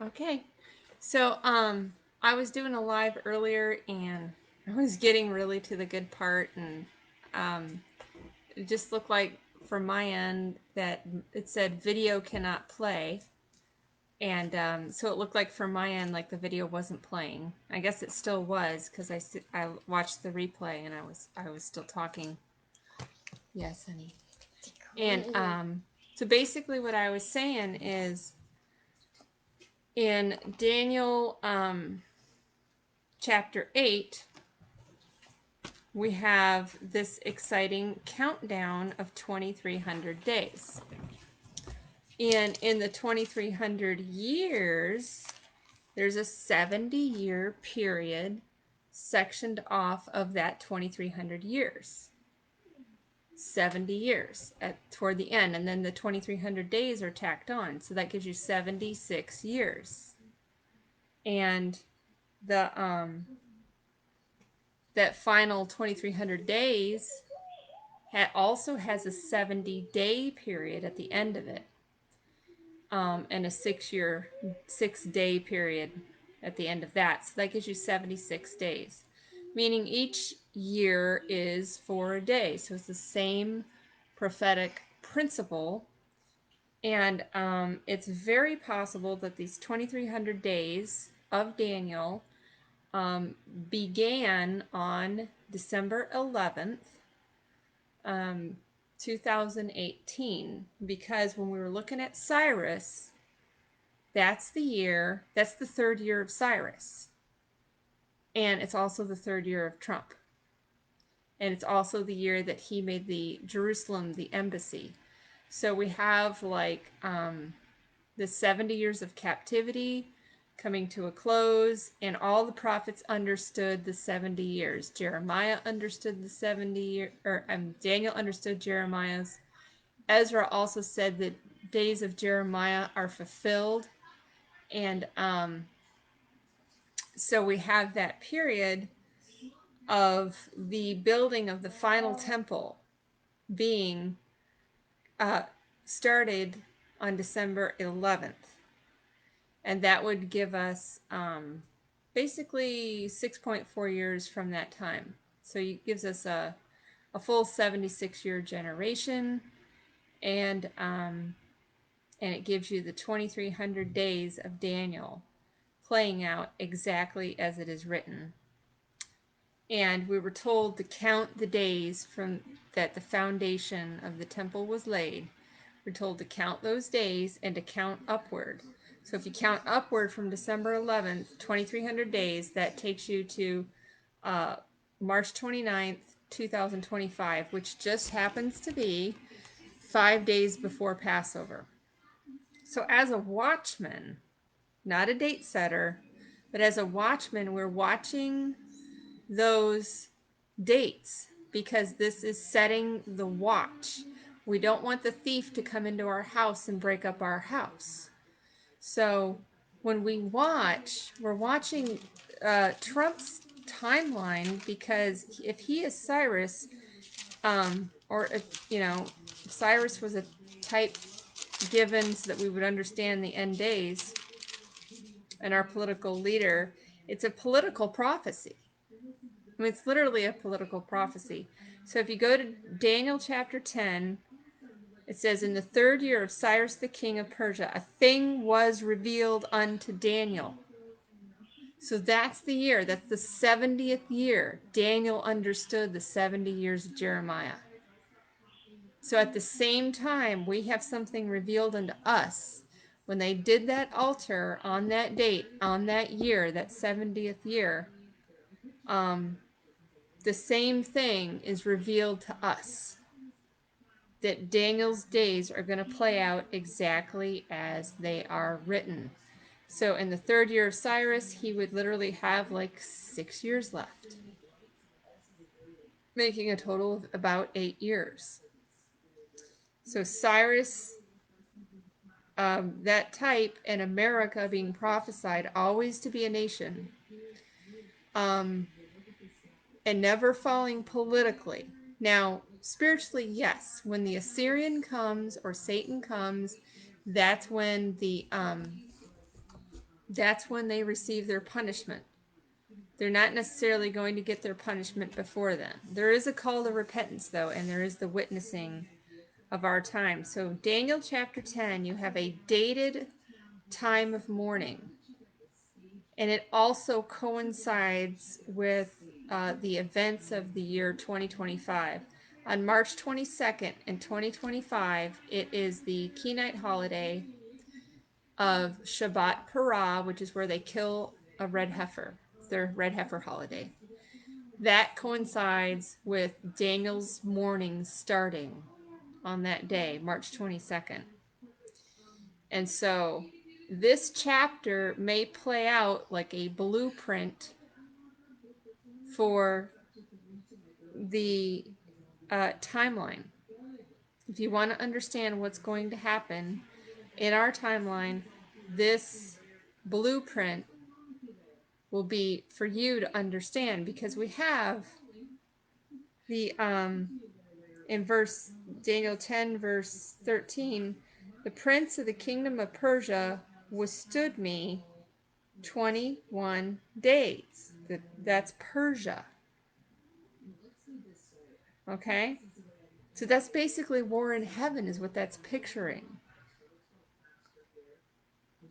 Okay. So, I was doing a live earlier and I was getting really to the good part, and um, it just looked like from my end that it said video cannot play. And so it looked like from my end, like the video wasn't playing. I guess it still was because I watched the replay and I was still talking. Yes, honey. And so basically, what I was saying is in Daniel chapter 8, we have this exciting countdown of 2,300 days. And in the 2,300 years, there's a 70-year period sectioned off of that 2,300 years. 70 years toward the end, and then the 2,300 days are tacked on, so that gives you 76 years. And the that final 2,300 days also has a 70-day period at the end of it, and a 6-day period at the end of that. So that gives you 76 days, meaning each year is for a day. So it's the same prophetic principle. And it's very possible that these 2,300 days of Daniel began on December 11th, um, 2018, because when we were looking at Cyrus, that's the third year of Cyrus. And it's also the third year of Trump. And it's also the year that he made the Jerusalem the embassy. So we have like the 70 years of captivity coming to a close, and all the prophets understood the 70 years. Jeremiah understood the 70 years, or Daniel understood Jeremiah's. Ezra also said that days of Jeremiah are fulfilled. And so we have that period of the building of the final temple being started on December 11th. And that would give us basically 6.4 years from that time. So it gives us a full 76-year generation, and it gives you the 2,300 days of Daniel playing out exactly as it is written. And we were told to count the days from that the foundation of the temple was laid. We're told to count those days and to count upward. So if you count upward from December 11th, 2,300 days, that takes you to March 29th, 2025, which just happens to be 5 days before Passover. So as a watchman, not a date setter, but as a watchman, we're watching those dates because this is setting the watch. We don't want the thief to come into our house and break up our house. So when we watch, we're watching Trump's timeline, because if he is Cyrus, or if Cyrus was a type given so that we would understand the end days and our political leader, it's a political prophecy. I mean, it's literally a political prophecy. So if you go to Daniel chapter 10, it says, in the third year of Cyrus the king of Persia, a thing was revealed unto Daniel. So that's the year. That's the 70th year. Daniel understood the 70 years of Jeremiah. So at the same time, we have something revealed unto us. When they did that altar on that date, on that year, that 70th year, the same thing is revealed to us. That Daniel's days are going to play out exactly as they are written. So in the third year of Cyrus, he would literally have like 6 years left, making a total of about 8 years. So Cyrus, that type, in America being prophesied always to be a nation, and never falling politically. Now, spiritually, yes, when the Assyrian comes or Satan comes, that's when the That's when they receive their punishment. They're not necessarily going to get their punishment before then. There is a call to repentance, though, and there is the witnessing of our time. So, Daniel chapter 10, you have a dated time of mourning, and it also coincides with the events of the year 2025. On March 22nd in 2025, it is the Kenite holiday of Shabbat Parah, which is where they kill a red heifer. It's their red heifer holiday. That coincides with Daniel's mourning starting on that day, March 22nd. And so this chapter may play out like a blueprint for the timeline. If you want to understand what's going to happen in our timeline, this blueprint will be for you to understand, because we have the in verse Daniel 10 verse 13, the prince of the kingdom of Persia withstood me 21 days. That's Persia. Okay? So that's basically war in heaven, is what that's picturing.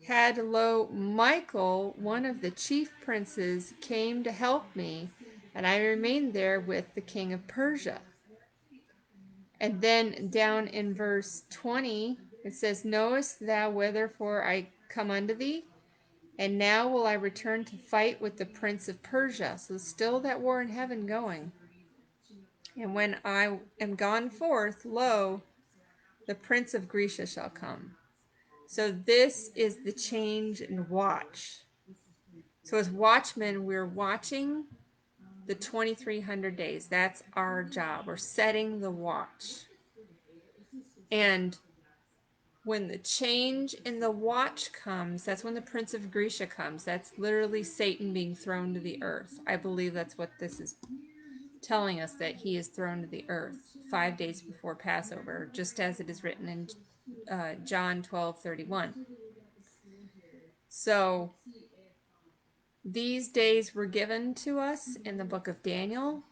Had lo, Michael, one of the chief princes, came to help me, and I remained there with the king of Persia. And then down in verse 20, it says, knowest thou wherefore I come unto thee? And now will I return to fight with the prince of Persia. So still that war in heaven going. And when I am gone forth, lo, the prince of Grecia shall come. So this is the change in watch. So as watchmen, we're watching the 2300 days. That's our job. We're setting the watch. And when the change in the watch comes, that's when the prince of Grecia comes. That's literally Satan being thrown to the earth. I believe that's what this is telling us, that he is thrown to the earth 5 days before Passover, just as it is written in John 12:31. So these days were given to us in the book of Daniel.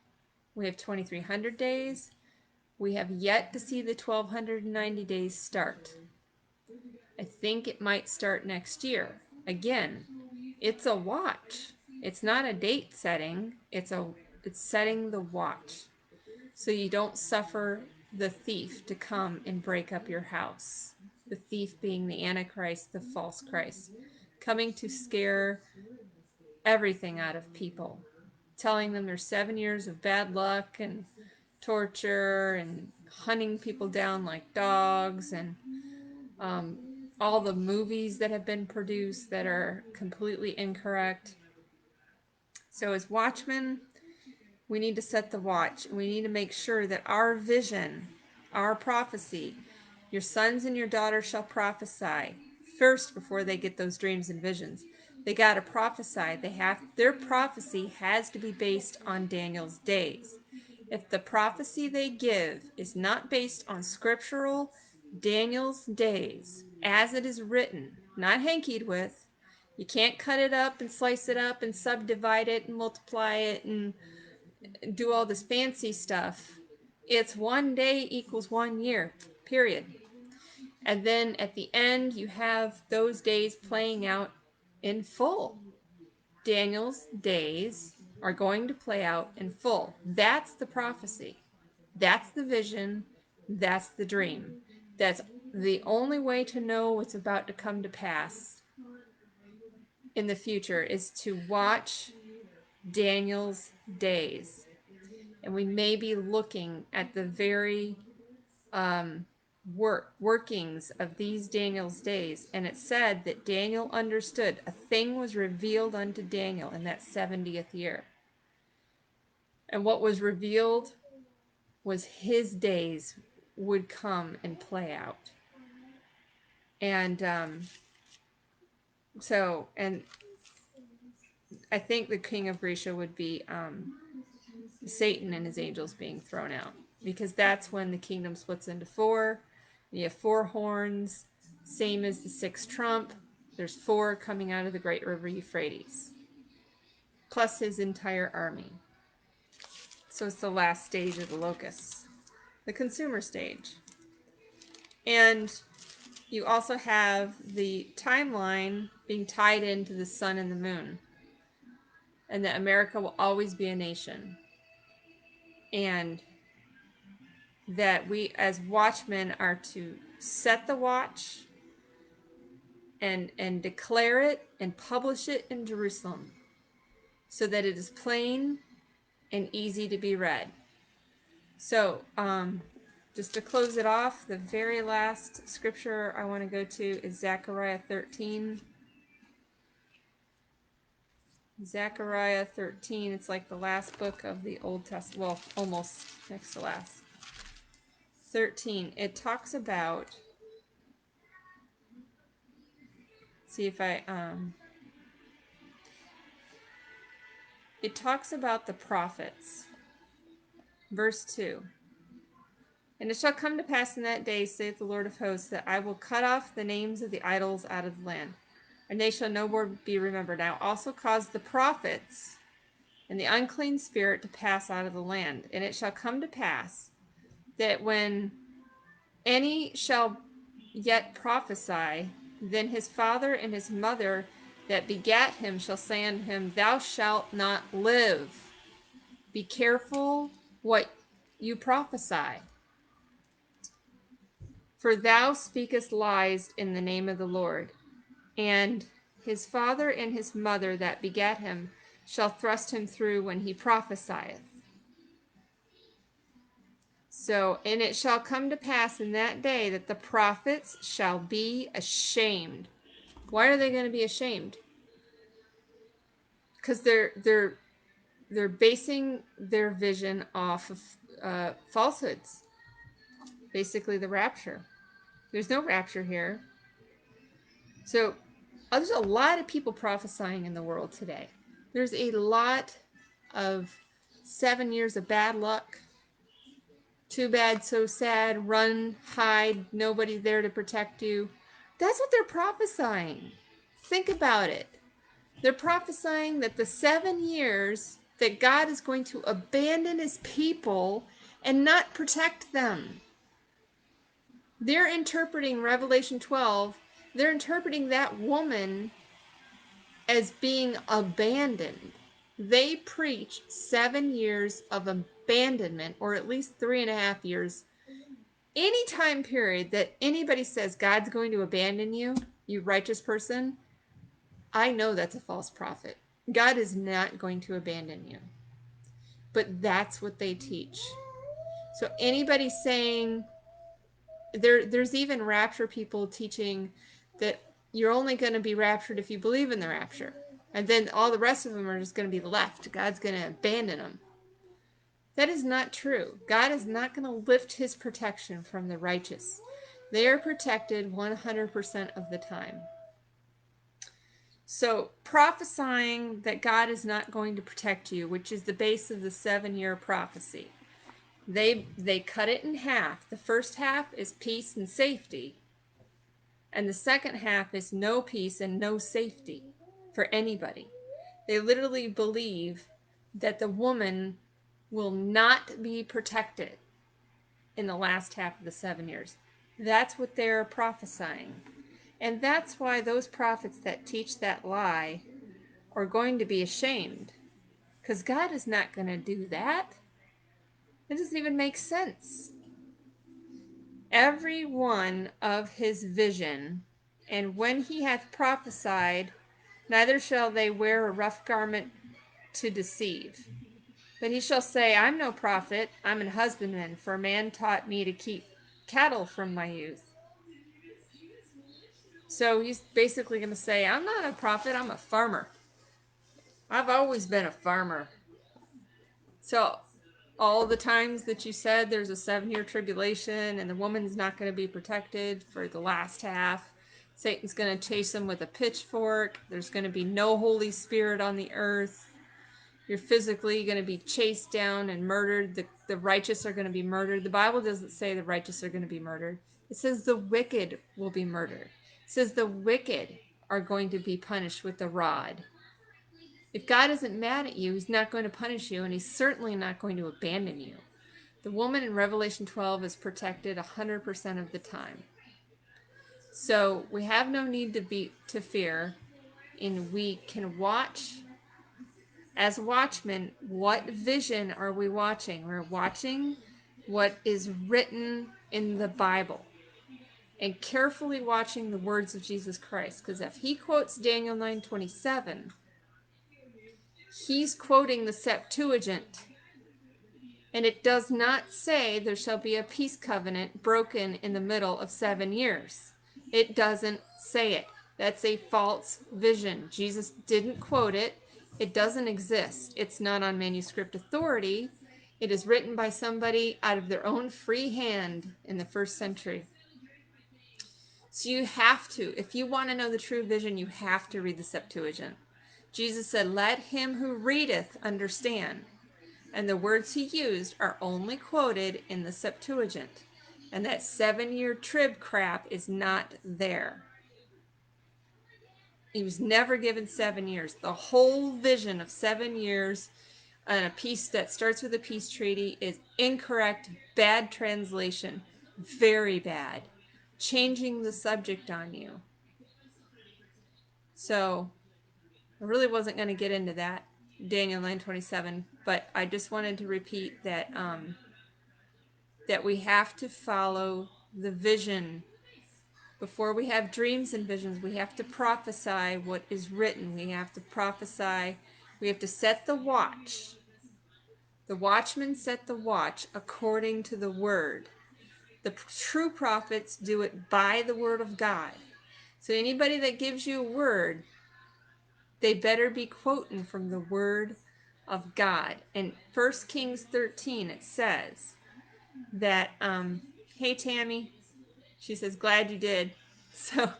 We have 2300 days. We have yet to see the 1290 days start. I think it might start next year. Again, it's a watch. It's not a date setting. It's setting the watch, so you don't suffer the thief to come and break up your house. The thief being the Antichrist, the false Christ, coming to scare everything out of people, telling them there's 7 years of bad luck and torture and hunting people down like dogs, and all the movies that have been produced that are completely incorrect. So as watchmen, we need to set the watch. We need to make sure that our vision, our prophecy, your sons and your daughters shall prophesy first before they get those dreams and visions. They got to prophesy. Their prophecy has to be based on Daniel's days. If the prophecy they give is not based on scriptural Daniel's days, as it is written, not hankied with, you can't cut it up and slice it up and subdivide it and multiply it and do all this fancy stuff. It's 1 day equals 1 year, period. And then at the end, you have those days playing out in full. Daniel's days are going to play out in full. That's the prophecy. That's the vision. That's the dream. That's the only way to know what's about to come to pass in the future, is to watch Daniel's days. And we may be looking at the very workings of these Daniel's days. And it said that Daniel understood a thing was revealed unto Daniel in that 70th year. And what was revealed was his days would come and play out. And and I think the king of Grecia would be Satan and his angels being thrown out, because that's when the kingdom splits into four. You have four horns, same as the sixth trump. There's 4 coming out of the great river Euphrates, plus his entire army. So it's the last stage of the locusts, the consumer stage. And you also have the timeline being tied into the sun and the moon, and that America will always be a nation. And that we as watchmen are to set the watch and declare it and publish it in Jerusalem so that it is plain and easy to be read. So, just to close it off, the very last scripture I want to go to is Zechariah 13. Zechariah 13, it's like the last book of the Old Testament, well, almost next to last. 13, it talks about, see if I, it talks about the prophets. Verse 2. And it shall come to pass in that day, saith the Lord of hosts, that I will cut off the names of the idols out of the land, and they shall no more be remembered. Now also cause the prophets and the unclean spirit to pass out of the land. And it shall come to pass that when any shall yet prophesy, then his father and his mother that begat him shall say unto him, Thou shalt not live. Be careful what you prophesy. For thou speakest lies in the name of the Lord. And his father and his mother that begat him shall thrust him through when he prophesieth. So, and it shall come to pass in that day that the prophets shall be ashamed. Why are they going to be ashamed? Because they're basing their vision off of falsehoods. Basically, the rapture. There's no rapture here. So, there's a lot of people prophesying in the world today. There's a lot of 7 years of bad luck. Too bad, so sad, run, hide, nobody there to protect you. That's what they're prophesying. Think about it. They're prophesying that the 7 years that God is going to abandon his people and not protect them. They're interpreting Revelation 12, they're interpreting that woman as being abandoned. They preach 7 years of abandonment, or at least 3.5 years. Any time period that anybody says God's going to abandon you, you righteous person, I know that's a false prophet. God is not going to abandon you. But that's what they teach. So anybody saying, there's even rapture people teaching that you're only going to be raptured if you believe in the rapture. And then all the rest of them are just going to be left. God's going to abandon them. That is not true. God is not going to lift his protection from the righteous. They are protected 100% of the time. So prophesying that God is not going to protect you, which is the base of the 7-year prophecy, they cut it in half. The first half is peace and safety, and the second half is no peace and no safety for anybody. They literally believe that the woman will not be protected in the last half of the 7 years. That's what they're prophesying. And that's why those prophets that teach that lie are going to be ashamed. Because God is not going to do that. It doesn't even make sense. Every one of his vision, and when he hath prophesied, neither shall they wear a rough garment to deceive. But he shall say, I'm no prophet, I'm an husbandman, for a man taught me to keep cattle from my youth. So he's basically going to say, I'm not a prophet, I'm a farmer. I've always been a farmer. So all the times that you said there's a 7-year tribulation and the woman's not going to be protected for the last half, Satan's going to chase them with a pitchfork. There's going to be no Holy Spirit on the earth. You're physically going to be chased down and murdered. The righteous are going to be murdered. The Bible doesn't say the righteous are going to be murdered. It says the wicked will be murdered. It says the wicked are going to be punished with the rod. If God isn't mad at you, he's not going to punish you, and he's certainly not going to abandon you. The woman in Revelation 12 is protected 100% of the time. So we have no need to fear, and we can watch. As watchmen, what vision are we watching? We're watching what is written in the Bible and carefully watching the words of Jesus Christ. Because if he quotes Daniel 9:27, he's quoting the Septuagint. And it does not say there shall be a peace covenant broken in the middle of 7 years. It doesn't say it. That's a false vision. Jesus didn't quote it. It doesn't exist. It's not on manuscript authority. It is written by somebody out of their own free hand in the first century. So you have to, if you want to know the true vision, you have to read the Septuagint. Jesus said, "Let him who readeth understand." And the words he used are only quoted in the Septuagint. And that 7-year trib crap is not there. He was never given 7 years. The whole vision of 7 years and a peace that starts with a peace treaty is incorrect, bad translation, very bad, changing the subject on you. So I really wasn't going to get into that, Daniel 9:27, but I just wanted to repeat that that we have to follow the vision. Before we have dreams and visions, we have to prophesy what is written. We have to prophesy. We have to set the watch. The watchmen set the watch according to the word. The true prophets do it by the word of God. So anybody that gives you a word, they better be quoting from the word of God. In 1 Kings 13, it says that, hey, Tammy, she says, glad you did. So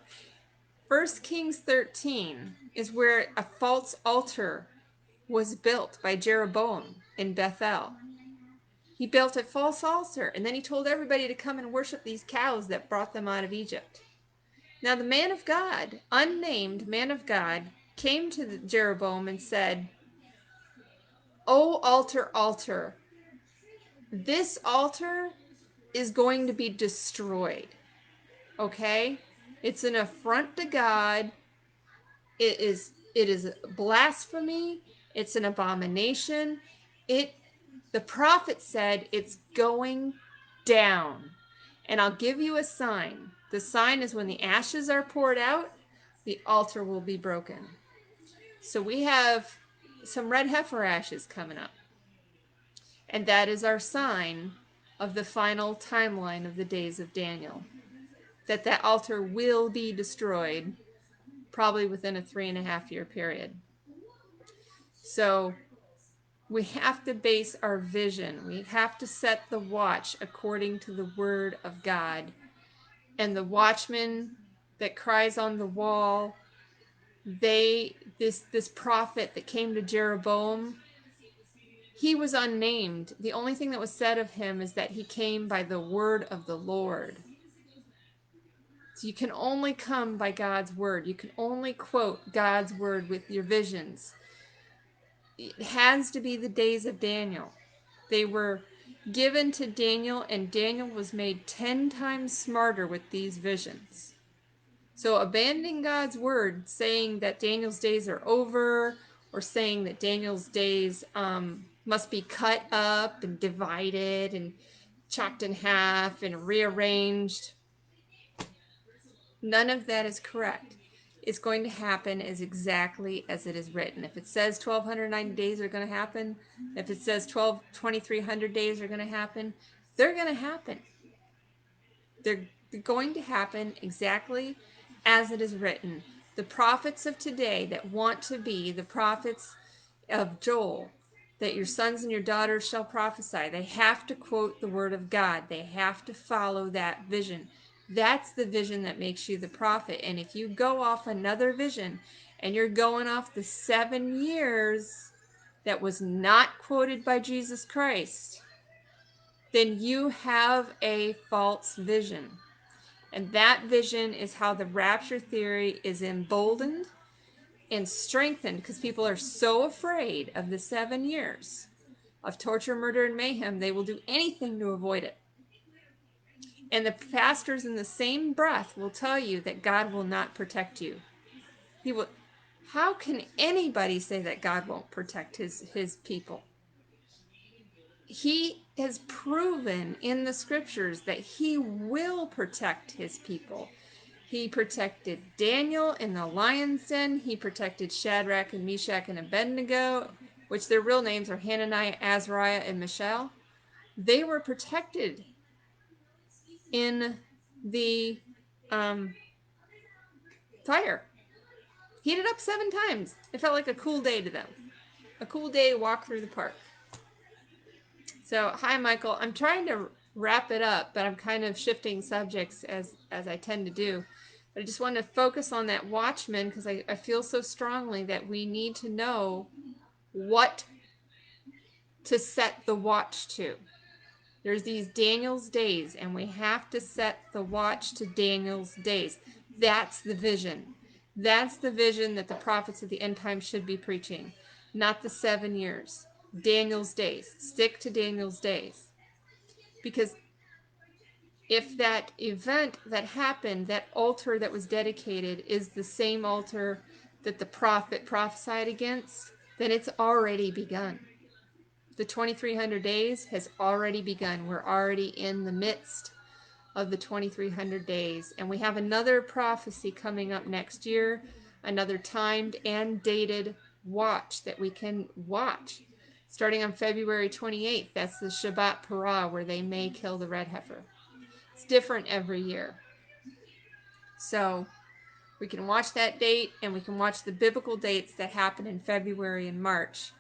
1 Kings 13 is where a false altar was built by Jeroboam in Bethel. He built a false altar, and then he told everybody to come and worship these cows that brought them out of Egypt. Now the man of God, unnamed man of God, came to Jeroboam and said, "O altar, altar, this altar is going to be destroyed." Okay? It's an affront to God. It is blasphemy. It's an abomination. The prophet said it's going down. And I'll give you a sign. The sign is when the ashes are poured out, the altar will be broken. So we have some red heifer ashes coming up. And that is our sign of the final timeline of the days of Daniel. That altar will be destroyed probably within a 3.5-year period. So we have to base our vision. We have to set the watch according to the word of God. And the watchman that cries on the wall, this prophet that came to Jeroboam, he was unnamed. The only thing that was said of him is that he came by the word of the Lord. So you can only come by God's word. You can only quote God's word with your visions. It has to be the days of Daniel. They were given to Daniel, and Daniel was made 10 times smarter with these visions. So abandoning God's word, saying that Daniel's days are over, or saying that Daniel's days must be cut up and divided and chopped in half and rearranged, none of that is correct. It's going to happen as exactly as it is written. If it says 1,290 days are going to happen, if it says 2,300 days are going to happen, they're going to happen. They're going to happen exactly as it is written. The prophets of today that want to be the prophets of Joel, that your sons and your daughters shall prophesy, they have to quote the word of God. They have to follow that vision. That's the vision that makes you the prophet. And if you go off another vision and you're going off the 7 years that was not quoted by Jesus Christ, then you have a false vision. And that vision is how the rapture theory is emboldened and strengthened, because people are so afraid of the 7 years of torture, murder, and mayhem, they will do anything to avoid it. And the pastors in the same breath will tell you that God will not protect you. He will. How can anybody say that God won't protect his people? He has proven in the scriptures that he will protect his people. He protected Daniel in the lion's den. He protected Shadrach and Meshach and Abednego, which their real names are Hananiah, Azariah, and Mishael. They were protected in the fire. Heated up 7 times. It felt like a cool day to them. A cool day walk through the park. So, hi, Michael. I'm trying to wrap it up, but I'm kind of shifting subjects as I tend to do. But I just want to focus on that watchman, because I feel so strongly that we need to know what to set the watch to. There's these Daniel's days, and we have to set the watch to Daniel's days. That's the vision. That's the vision that the prophets of the end time should be preaching, not the 7 years. Daniel's days. Stick to Daniel's days. Because if that event that happened, that altar that was dedicated, is the same altar that the prophet prophesied against, then it's already begun. The 2300 days has already begun. We're already in the midst of the 2300 days. And we have another prophecy coming up next year, another timed and dated watch that we can watch. Starting on February 28th, that's the Shabbat Parah, where they may kill the red heifer. It's different every year. So we can watch that date, and we can watch the biblical dates that happen in February and March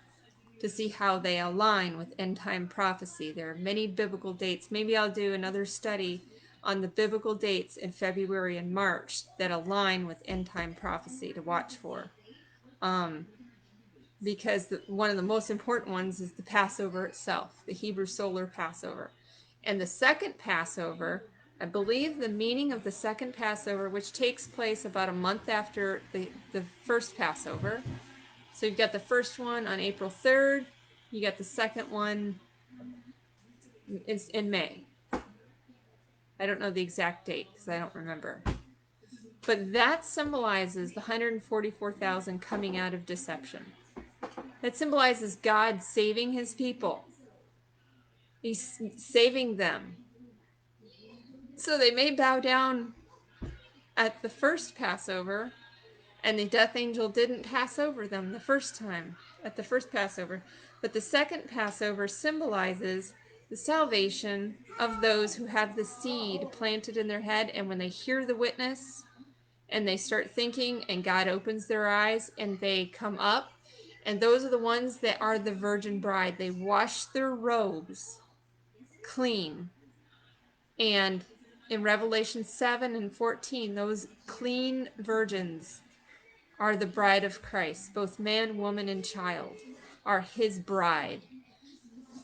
to see how they align with end time prophecy. There are many biblical dates. Maybe I'll do another study on the biblical dates in February and March that align with end time prophecy to watch for. Because one of the most important ones is the Passover itself, the Hebrew solar Passover. And the second Passover, I believe the meaning of the second Passover, which takes place about a month after the first Passover. So you've got the first one on April 3rd. You got the second one is in May. I don't know the exact date because I don't remember. But that symbolizes the 144,000 coming out of deception. That symbolizes God saving his people. He's saving them. So they may bow down at the first Passover, and the death angel didn't pass over them the first time, at the first Passover. But the second Passover symbolizes the salvation of those who have the seed planted in their head, and when they hear the witness and they start thinking, and God opens their eyes and they come up, and those are the ones that are the virgin bride. They wash their robes clean. And in Revelation 7 and 14, those clean virgins are the bride of Christ. Both man, woman, and child are his bride.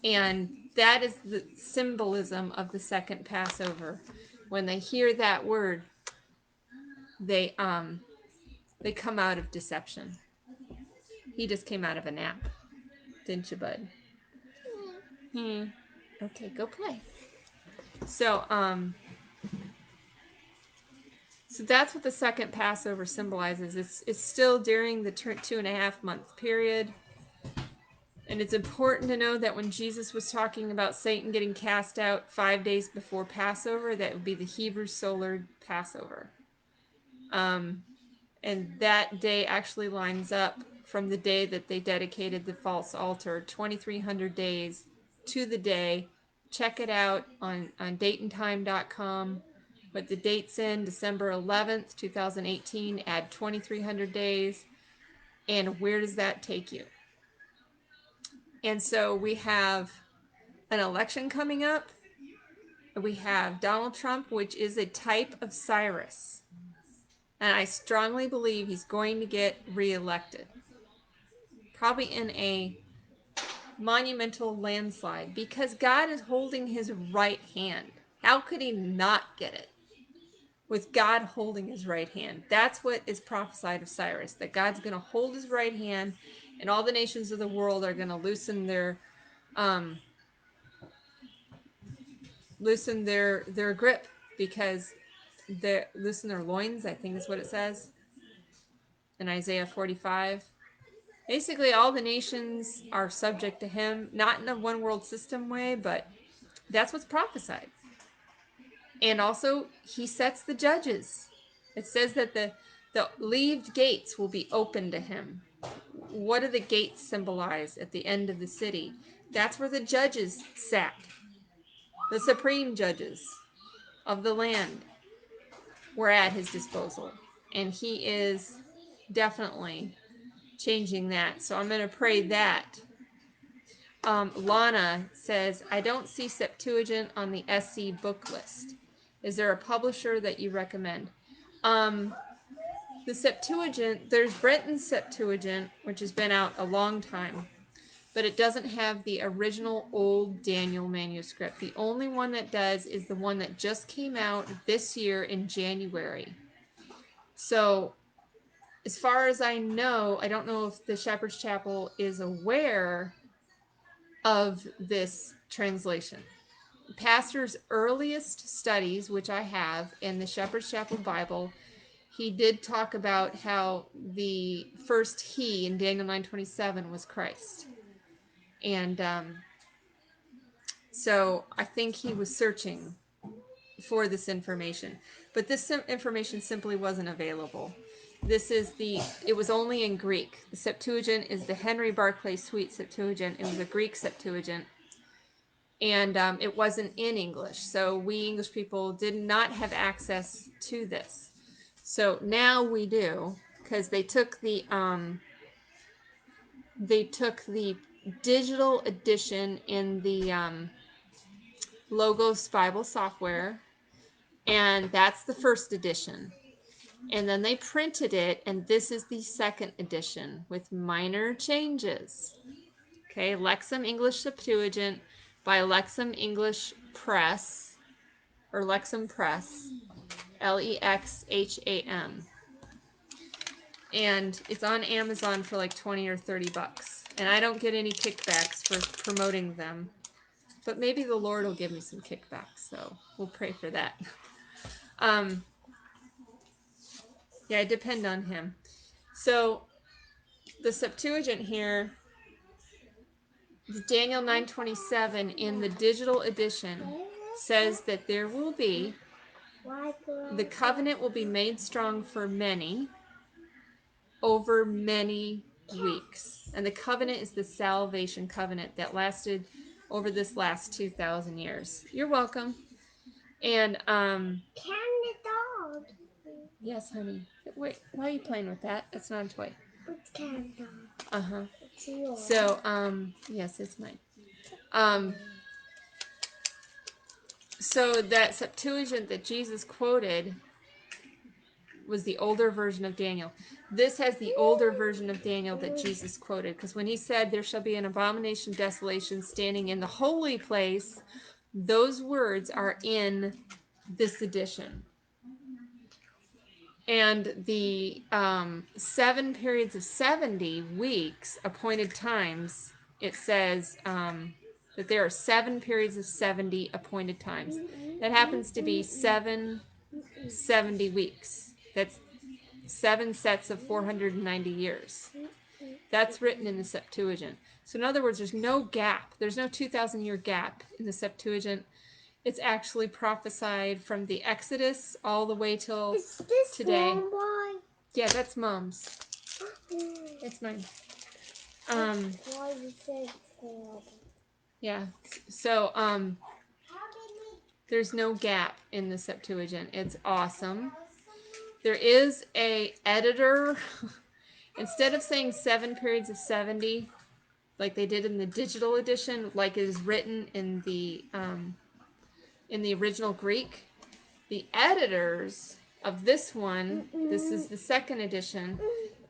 And that is the symbolism of the second Passover. When they hear that word, they come out of deception. He just came out of a nap, didn't you, bud? Okay, go play. So that's what the second Passover symbolizes. It's still during the 2.5 month period. And it's important to know that when Jesus was talking about Satan getting cast out 5 days before Passover, that would be the Hebrew solar Passover. And that day actually lines up from the day that they dedicated the false altar, 2300 days to the day. Check it out on dateandtime.com. Put the dates in, December 11th, 2018, add 2300 days. And where does that take you? And so we have an election coming up. We have Donald Trump, which is a type of Cyrus. And I strongly believe he's going to get reelected. Probably in a monumental landslide, because God is holding his right hand. How could he not get it? with God holding his right hand. That's what is prophesied of Cyrus, that God's going to hold his right hand, and all the nations of the world are going to um, loosen their grip, because they loosen their loins, I think is what it says in Isaiah 45. Basically, all the nations are subject to him, not in a one world system way, but that's what's prophesied. And also, he sets the judges. It says that the leaved gates will be open to him. What do the gates symbolize at the end of the city? That's where the judges sat, the supreme judges of the land were at his disposal. And he is definitely changing that. So I'm going to pray that. Lana says, I don't see Septuagint on the SC book list. Is there a publisher that you recommend? The Septuagint, there's Brenton's Septuagint, which has been out a long time, but it doesn't have the original old Daniel manuscript. The only one that does is the one that just came out this year in January. So as far as I know, I don't know if the Shepherd's Chapel is aware of this translation. Pastor's earliest studies, which I have in the Shepherd's Chapel Bible, he did talk about how the first he in Daniel 9:27 was Christ. And so I think he was searching for this information. But this information simply wasn't available. It was only in Greek. The Septuagint is the Henry Barclay Sweet Septuagint. It was a Greek Septuagint. And it wasn't in English. So we English people did not have access to this. So now we do, because they took the digital edition in the Logos Bible software, and that's the first edition. And then they printed it, and this is the second edition with minor changes. Okay, Lexham English Septuagint by Lexham English Press, or Lexham Press, Lexham. And it's on Amazon for like 20 or 30 bucks. And I don't get any kickbacks for promoting them. But maybe the Lord will give me some kickbacks, so we'll pray for that. Yeah, I depend on him. So the Septuagint here, Daniel 9:27 in the digital edition says that there will be, the covenant will be made strong for many over many weeks. And the covenant is the salvation covenant that lasted over this last 2,000 years. You're welcome. And can the dog? Yes, honey. Wait, why are you playing with that? It's not a toy. It's can dog. Uh-huh. It's yours. So, yes, it's mine. So that Septuagint that Jesus quoted was the older version of Daniel. This has the older version of Daniel that Jesus quoted, because when he said there shall be an abomination, desolation standing in the holy place, those words are in this edition. And the 7 periods of 70 weeks, appointed times, it says that there are 7 periods of 70 appointed times. That happens to be 70 weeks. That's 7 sets of 490 years. That's written in the Septuagint. So in other words, there's no gap. There's no 2,000-year gap in the Septuagint. It's actually prophesied from the Exodus all the way till today. Mom, why? Yeah, that's Mom's. It's mine. Why you say so? Yeah. So there's no gap in the Septuagint. It's awesome. There is a editor. Instead of saying 7 periods of 70, like they did in the digital edition, like it is written in the original Greek, the editors of this one, this is the second edition,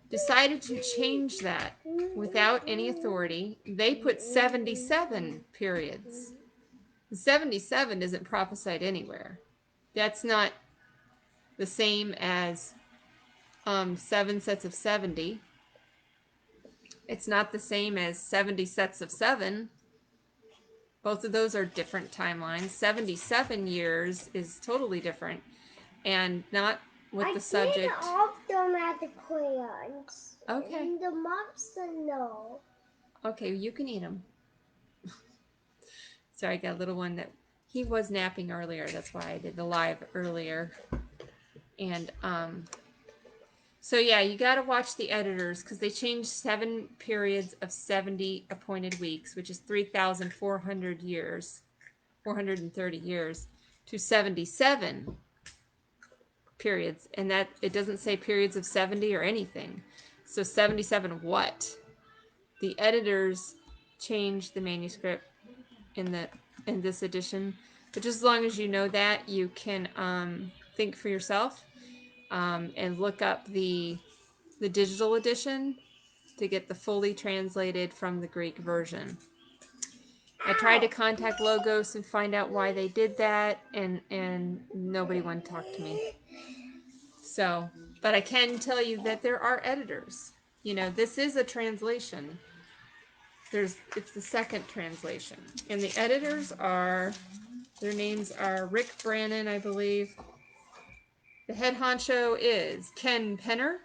decided to change that without any authority. They put 77 periods. 77 isn't prophesied anywhere. That's not the same as 7 sets of 70. It's not the same as 70 sets of 7. Both of those are different timelines. 77 years is totally different and not with the subject. I cleaned off them at the crayons. Okay. And the monster no. Okay, you can eat them. Sorry, I got a little one that he was napping earlier. That's why I did the live earlier. And so yeah, you got to watch the editors because they changed 7 periods of 70 appointed weeks, which is 3,400 years, 430 years, to 77 periods, and that it doesn't say periods of 70 or anything. So 77 what? The editors changed the manuscript in this edition, but just as long as you know that, you can think for yourself and look up the digital edition to get the fully translated from the Greek version. I tried to contact Logos and find out why they did that, and nobody wanted to talk to me. So, but I can tell you that there are editors. You know, this is a translation. It's the second translation. And the editors are, their names are Rick Brannon, I believe. The head honcho is Ken Penner,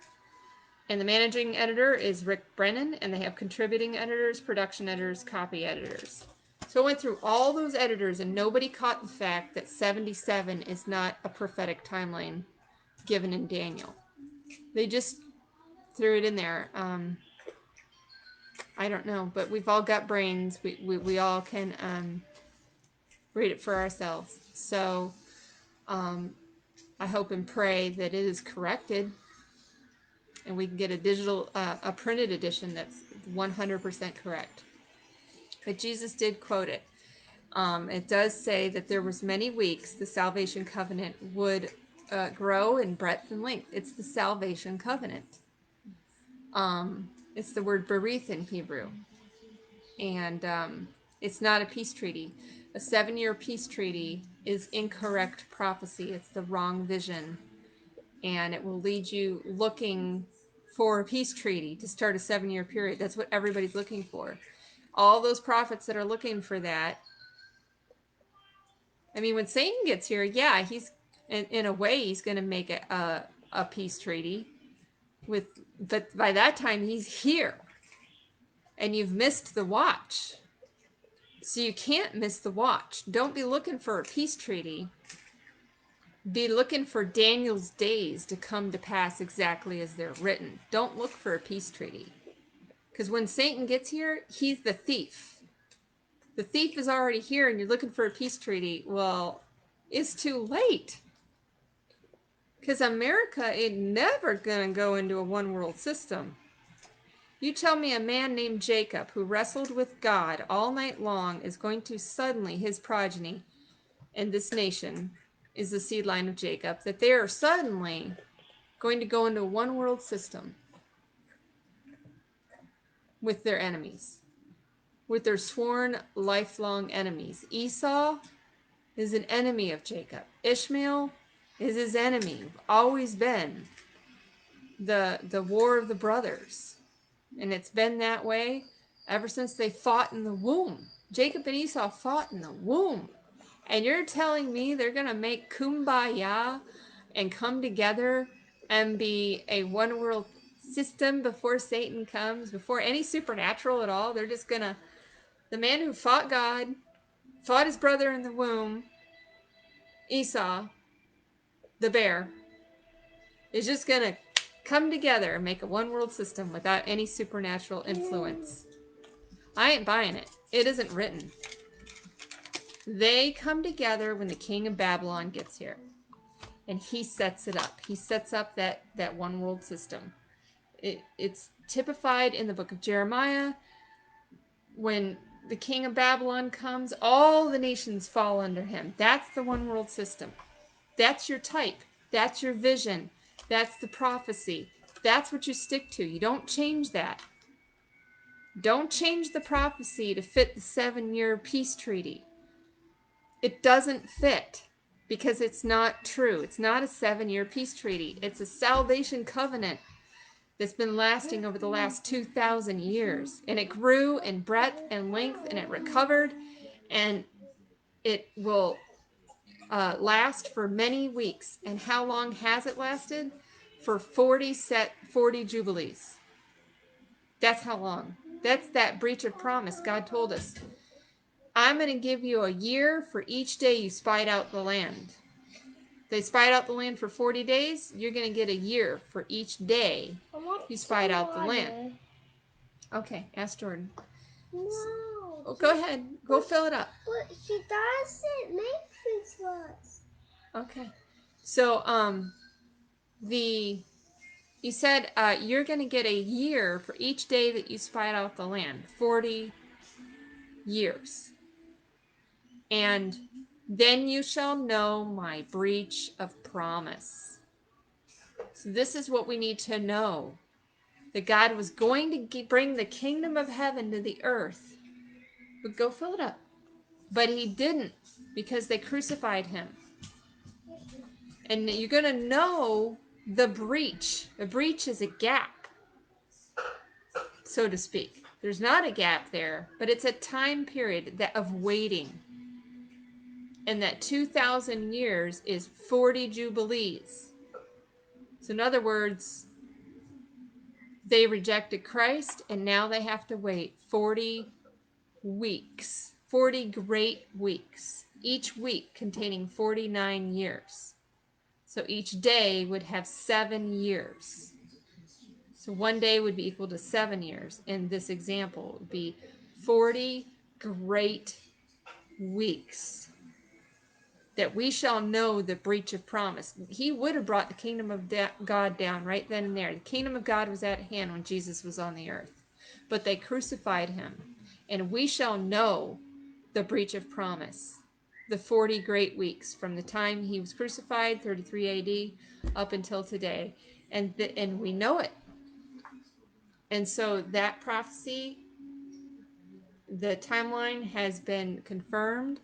and the managing editor is Rick Brennan, and they have contributing editors, production editors, copy editors. So I went through all those editors, and nobody caught the fact that 77 is not a prophetic timeline given in Daniel. They just threw it in there. I don't know, but we've all got brains. We all can read it for ourselves. So I hope and pray that it is corrected and we can get a digital, a printed edition that's 100% correct. But Jesus did quote it. It does say that there was many weeks the salvation covenant would grow in breadth and length. It's the salvation covenant. It's the word berith in Hebrew. And it's not a peace treaty. A 7-year peace treaty is incorrect prophecy. It's the wrong vision. And it will lead you looking for a peace treaty to start a 7-year period. That's what everybody's looking for. All those prophets that are looking for that. I mean, when Satan gets here, yeah, he's in a way he's going to make a peace treaty with, but by that time he's here, and you've missed the watch. So you can't miss the watch. Don't be looking for a peace treaty. Be looking for Daniel's days to come to pass exactly as they're written. Don't look for a peace treaty. Because when Satan gets here, he's the thief. The thief is already here and you're looking for a peace treaty. Well, it's too late. Because America ain't never going to go into a one world system. You tell me a man named Jacob who wrestled with God all night long is going to suddenly, his progeny, and this nation is the seed line of Jacob, that they are suddenly going to go into a one world system with their enemies, with their sworn lifelong enemies. Esau is an enemy of Jacob. Ishmael is his enemy, always been the war of the brothers. And it's been that way ever since they fought in the womb. Jacob and Esau fought in the womb. And you're telling me they're going to make kumbaya and come together and be a one world system before Satan comes, before any supernatural at all? They're just going to, the man who fought God, fought his brother in the womb, Esau, the bear, is just going to come together and make a one world system without any supernatural influence. I ain't buying it. It isn't written. They come together when the king of Babylon gets here. And he sets it up. He sets up that one world system. It's typified in the book of Jeremiah. When the king of Babylon comes, all the nations fall under him. That's the one world system. That's your type. That's your vision. That's the prophecy. That's what you stick to. You don't change that. Don't change the prophecy to fit the 7-year peace treaty. It doesn't fit. because it's not true. It's not a 7-year peace treaty. It's a salvation covenant that's been lasting over the last 2,000 years. And it grew in breadth and length, and it recovered, and it will last for many weeks. And how long has it lasted? For 40 jubilees. That's how long. That's that breach of promise. God told us, I'm going to give you a year for each day you spied out the land. They spied out the land for 40 days. You're going to get a year for each day you spied out the land. Okay, ask Jordan. No. Oh, go ahead. Go fill it up. But she doesn't make things for us. Okay. So, you said you're going to get a year for each day that you spied out the land. 40 years. And then you shall know my breach of promise. So this is what we need to know. That God was going to bring the kingdom of heaven to the earth. But go fill it up. But he didn't, because they crucified him. And you're going to know the breach. A breach is a gap, so to speak. There's not a gap there, but it's a time period of waiting. And that 2,000 years is 40 jubilees. So in other words, they rejected Christ, and now they have to wait 40 weeks, 40 great weeks, each week containing 49 years. So each day would have 7 years. So one day would be equal to 7 years. In this example, it would be 40 great weeks that we shall know the breach of promise. He would have brought the kingdom of God down right then and there. The kingdom of God was at hand when Jesus was on the earth. But they crucified him. And we shall know the breach of promise. The 40 great weeks from the time he was crucified, 33 AD, up until today. And we know it. And so that prophecy, the timeline has been confirmed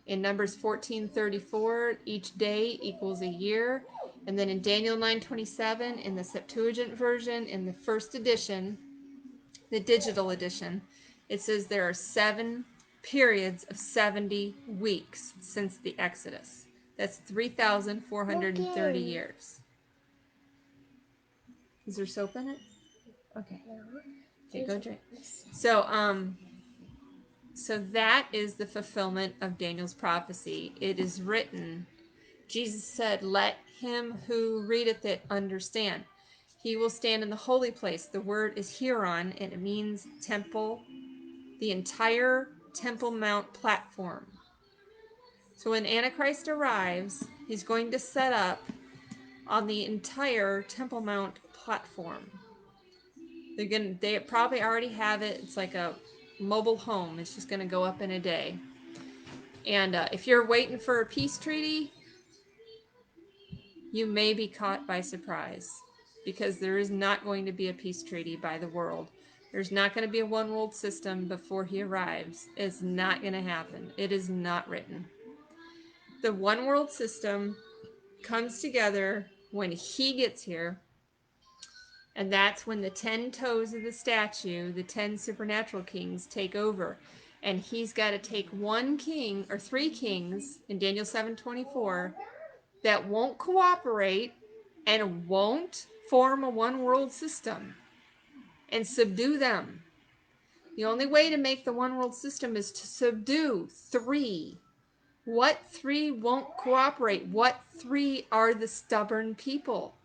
in Numbers 14:34. Each day equals a year. And then in Daniel 9:27, in the Septuagint version, in the first edition, the digital edition, it says there are 7 periods of 70 weeks since the Exodus. That's 3,430 years. Is there soap in it? Okay. Okay, go drink. So that is the fulfillment of Daniel's prophecy. It is written. Jesus said, "Let him who readeth it understand. He will stand in the holy place." The word is Huron, and it means temple, the entire Temple Mount platform. So when Antichrist arrives, he's going to set up on the entire Temple Mount platform. They probably already have it. It's like a mobile home. It's just going to go up in a day. And if you're waiting for a peace treaty, you may be caught by surprise, because there is not going to be a peace treaty by the world. There's not going to be a one world system before he arrives. It's not going to happen. It is not written. The one world system comes together when he gets here, and that's when the 10 toes of the statue, the 10 supernatural kings, take over. And he's got to take one king or 3 kings in Daniel 7:24 that won't cooperate and won't form a one world system and subdue them. The only way to make the one world system is to subdue 3. What 3 won't cooperate? What 3 are the stubborn people?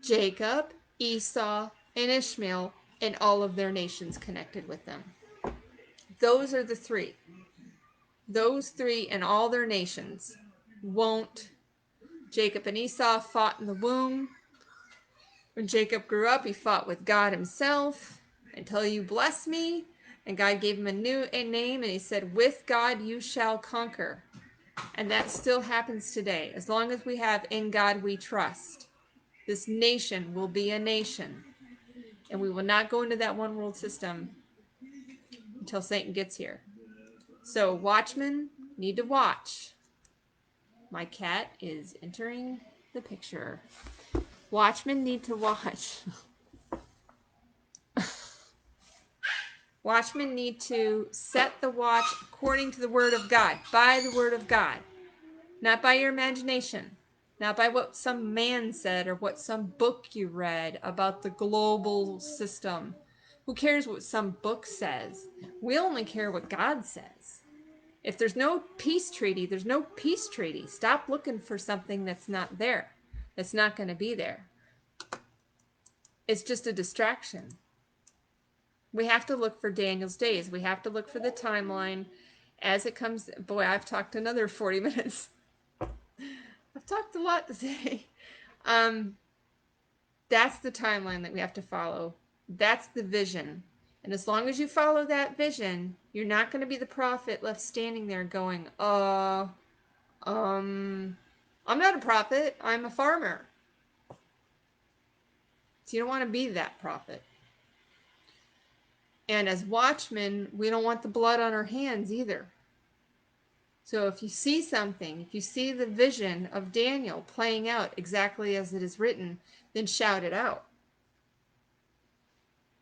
Jacob, Esau, and Ishmael, and all of their nations connected with them. Those are the 3. Those 3 and all their nations won't. Jacob and Esau fought in the womb. When Jacob grew up, he fought with God himself until you bless me. And God gave him a new name, and he said, with God you shall conquer. And that still happens today. As long as we have in God we trust, this nation will be a nation. And we will not go into that one world system until Satan gets here. So watchmen need to watch. My cat is entering the picture. Watchmen need to watch. Watchmen need to set the watch according to the Word of God, by the Word of God, not by your imagination, not by what some man said or what some book you read about the global system. Who cares what some book says? We only care what God says. If there's no peace treaty, there's no peace treaty. Stop looking for something that's not there, that's not going to be there. It's just a distraction. We have to look for Daniel's days. We have to look for the timeline as it comes. Boy, I've talked another 40 minutes. I've talked a lot today. Um, that's the timeline that we have to follow. That's the vision. And as long as you follow that vision, you're not going to be the prophet left standing there going, I'm not a prophet. I'm a farmer. So you don't want to be that prophet. And as watchmen, we don't want the blood on our hands either. So if you see something, if you see the vision of Daniel playing out exactly as it is written, then shout it out.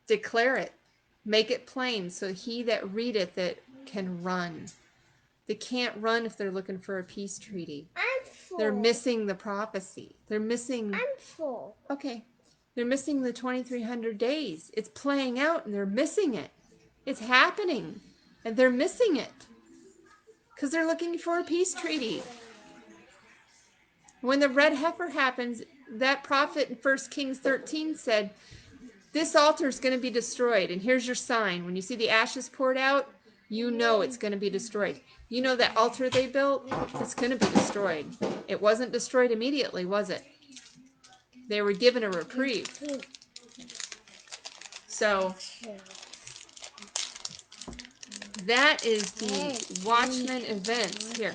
Declare it. Make it plain so he that readeth it can run. They can't run if they're looking for a peace treaty. I'm full. They're missing the prophecy. They're missing... I'm full. Okay. They're missing the 2,300 days. It's playing out and they're missing it. It's happening and they're missing it because they're looking for a peace treaty. When the red heifer happens, that prophet in 1 Kings 13 said, this altar is going to be destroyed. And here's your sign. When you see the ashes poured out, you know it's going to be destroyed. You know that altar they built? It's going to be destroyed. It wasn't destroyed immediately, was it? They were given a reprieve. So that is the Watchman events. Here.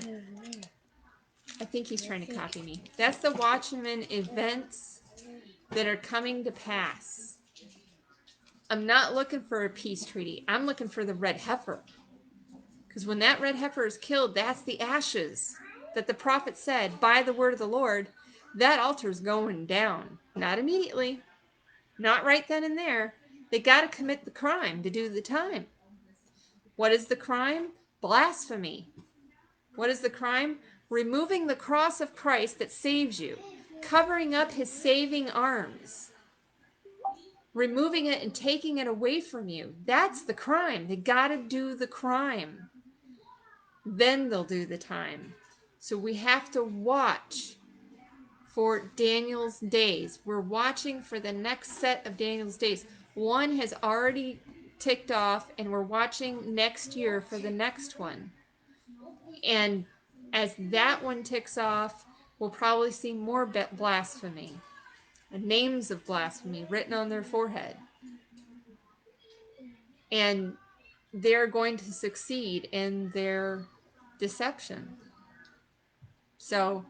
I think he's trying to copy me. That's the Watchman events that are coming to pass. I'm not looking for a peace treaty. I'm looking for the red heifer. Because when that red heifer is killed, that's the ashes that the prophet said, by the word of the Lord, that altar is going down. Not immediately. Not right then and there. They got to commit the crime to do the time. What is the crime? Blasphemy. What is the crime? Removing the cross of Christ that saves you. Covering up his saving arms. Removing it and taking it away from you. That's the crime. They got to do the crime. Then they'll do the time. So we have to watch for Daniel's days. We're watching for the next set of Daniel's days. One has already ticked off, and we're watching next year for the next one. And as that one ticks off, we'll probably see more blasphemy, names of blasphemy written on their forehead. And they're going to succeed in their deception. So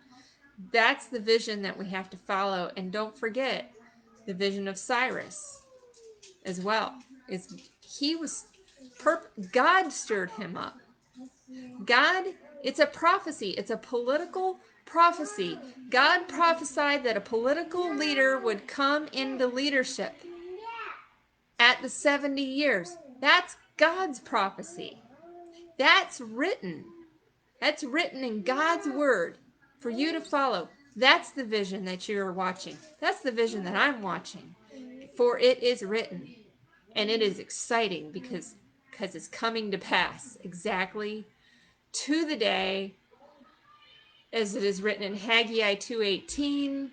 that's the vision that we have to follow. And don't forget the vision of Cyrus as well. God stirred him up. God, it's a prophecy. It's a political prophecy. God prophesied that a political leader would come into leadership at the 70 years. That's God's prophecy. That's written. That's written in God's word for you to follow. That's the vision that you're watching. That's the vision that I'm watching. For it is written. And it is exciting because it's coming to pass exactly to the day as it is written in Haggai 2:18.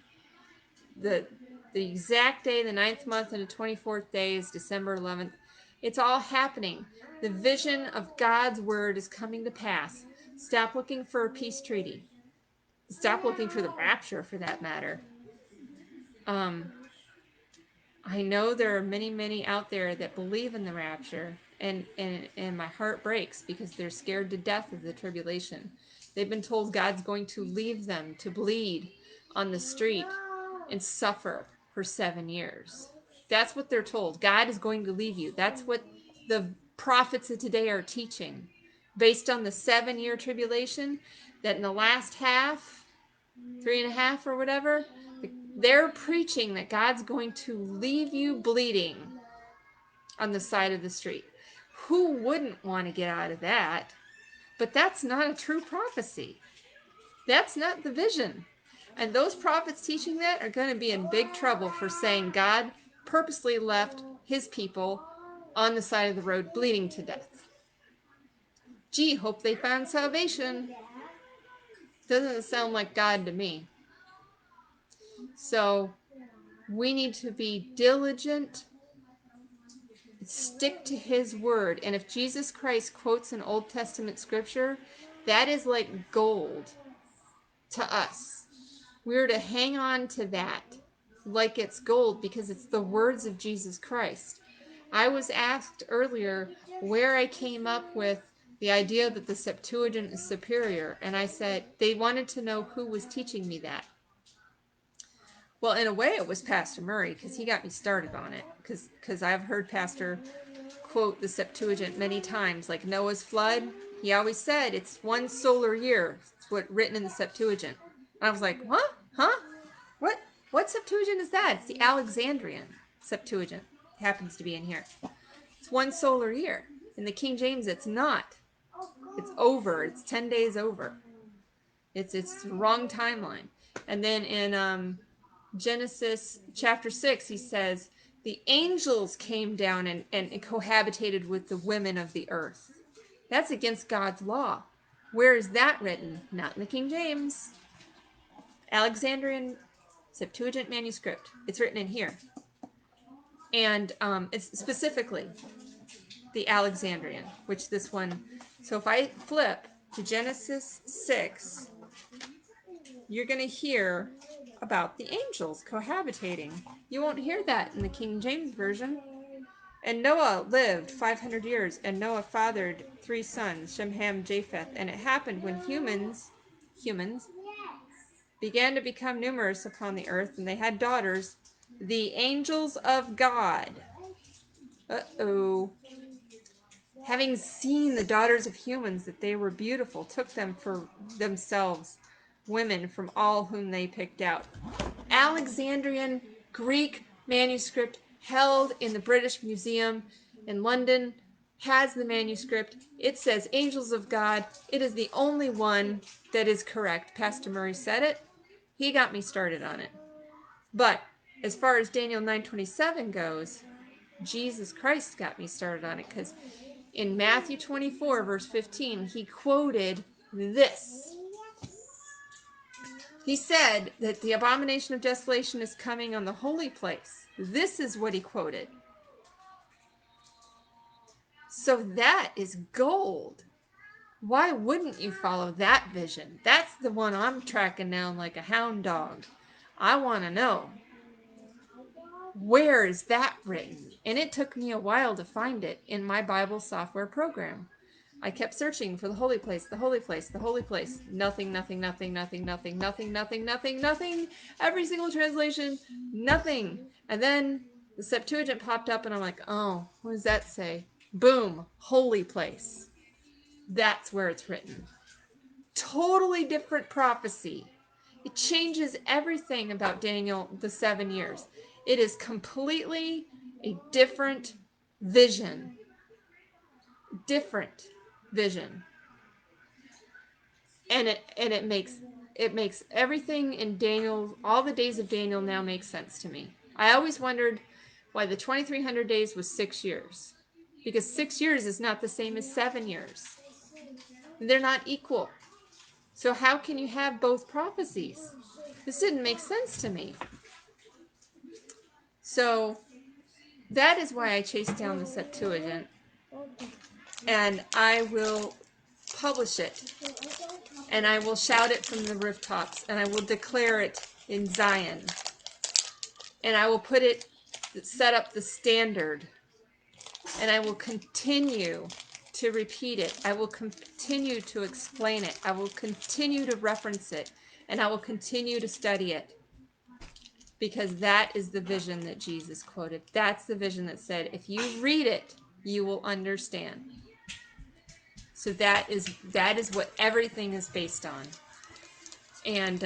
The exact day, the 9th month and the 24th day is December 11th. It's all happening. The vision of God's word is coming to pass. Stop looking for a peace treaty. Stop looking for the rapture, for that matter. I know there are many, many out there that believe in the rapture, and my heart breaks because they're scared to death of the tribulation. They've been told God's going to leave them to bleed on the street and suffer for 7 years. That's what they're told. God is going to leave you. That's what the prophets of today are teaching. based on the 7-year tribulation, that in the last half, 3.5 or whatever, they're preaching that God's going to leave you bleeding on the side of the street. Who wouldn't want to get out of that? But that's not a true prophecy. That's not the vision. And those prophets teaching that are going to be in big trouble for saying God purposely left his people on the side of the road bleeding to death. Gee, hope they found salvation. Doesn't sound like God to me. So we need to be diligent, stick to his word. And if Jesus Christ quotes an Old Testament scripture, that is like gold to us. We're to hang on to that like it's gold because it's the words of Jesus Christ. I was asked earlier where I came up with the idea that the Septuagint is superior, and I said they wanted to know who was teaching me that. Well, in a way, it was Pastor Murray because he got me started on it. Because I've heard Pastor quote the Septuagint many times, like Noah's flood. He always said it's one solar year. It's what written in the Septuagint. And I was like, what? Huh? What? What Septuagint is that? It's the Alexandrian Septuagint. It happens to be in here. It's one solar year. In the King James, it's not. It's over. It's 10 days over. It's the wrong timeline. And then in Genesis chapter 6, he says, the angels came down and cohabitated with the women of the earth. That's against God's law. Where is that written? Not in the King James. Alexandrian Septuagint manuscript. It's written in here. And it's specifically the Alexandrian, which this one. So if I flip to Genesis 6, you're going to hear about the angels cohabitating. You won't hear that in the King James Version. And Noah lived 500 years, and Noah fathered 3 sons, Shem, Ham, Japheth. And it happened when humans began to become numerous upon the earth, and they had daughters, the angels of God, having seen the daughters of humans that they were beautiful, took them for themselves women from all whom they picked out. Alexandrian Greek manuscript held in the British Museum in London has the manuscript. It says angels of God. It is the only one that is correct. Pastor Murray said it. He got me started on it. But as far as Daniel 9:27 goes, Jesus Christ got me started on it because in Matthew 24, verse 15, he quoted this. He said that the abomination of desolation is coming on the holy place. This is what he quoted. So that is gold. Why wouldn't you follow that vision? That's the one I'm tracking down like a hound dog. I want to know, where is that written? And it took me a while to find it in my Bible software program. I kept searching for the holy place, the holy place, the holy place. Nothing, nothing, nothing, nothing, nothing, nothing, nothing, nothing, nothing. Every single translation, nothing. And then the Septuagint popped up and I'm like, oh, what does that say? Boom, holy place. That's where it's written. Totally different prophecy. It changes everything about Daniel, the 7 years. It is completely a different vision. Different vision. And it makes everything in Daniel, all the days of Daniel now make sense to me. I always wondered why the 2300 days was 6 years. Because 6 years is not the same as 7 years. They're not equal. So how can you have both prophecies? This didn't make sense to me. So that is why I chased down the Septuagint. And I will publish it. And I will shout it from the rooftops. And I will declare it in Zion. And I will set up the standard. And I will continue to repeat it. I will continue to explain it. I will continue to reference it. And I will continue to study it. Because that is the vision that Jesus quoted. That's the vision that said, if you read it, you will understand. So that is what everything is based on. And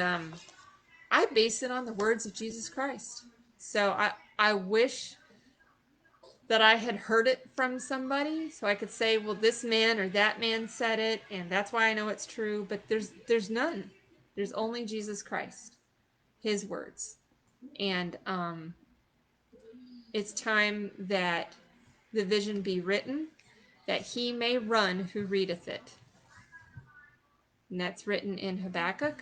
I base it on the words of Jesus Christ. So I wish that I had heard it from somebody so I could say, well, this man or that man said it, and that's why I know it's true. But there's none. There's only Jesus Christ, His words, and it's time that the vision be written, that he may run who readeth it. And that's written in Habakkuk,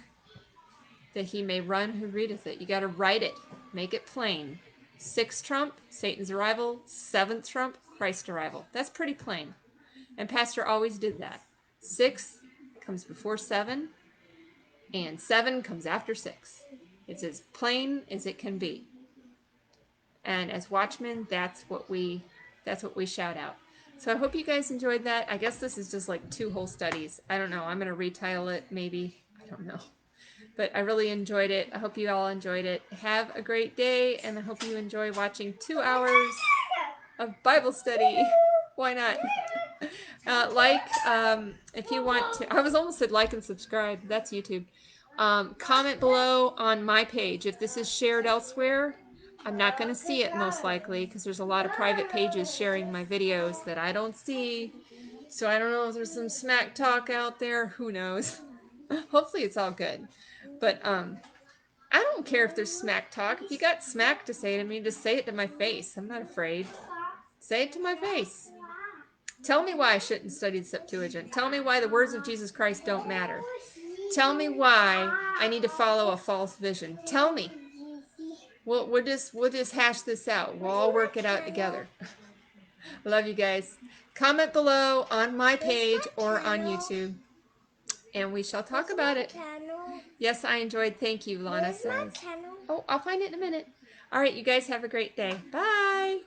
that he may run who readeth it. You got to write it, make it plain. Sixth trump, Satan's arrival. Seventh trump, Christ's arrival. That's pretty plain. And Pastor always did that. Six comes before seven, and seven comes after six. It's as plain as it can be. And as watchmen, that's what we shout out. So I hope you guys enjoyed that. I guess this is just like 2 whole studies. I don't know. I'm going to retitle it maybe. I don't know. But I really enjoyed it. I hope you all enjoyed it. Have a great day, and I hope you enjoy watching 2 hours of Bible study. Why not? If you want to. I was almost said like and subscribe. That's YouTube. Comment below on my page. If this is shared elsewhere, I'm not going to see it most likely because there's a lot of private pages sharing my videos that I don't see. So I don't know if there's some smack talk out there. Who knows? Hopefully it's all good. But I don't care if there's smack talk. If you got smack to say to me, just say it to my face. I'm not afraid. Say it to my face. Tell me why I shouldn't study the Septuagint. Tell me why the words of Jesus Christ don't matter. Tell me why I need to follow a false vision. Tell me. We'll just hash this out. We'll all work it out together. Love you guys. Comment below on my page or on YouTube, and we shall talk about it. Yes, I enjoyed. Thank you, Lana says. Oh, I'll find it in a minute. All right, you guys have a great day. Bye.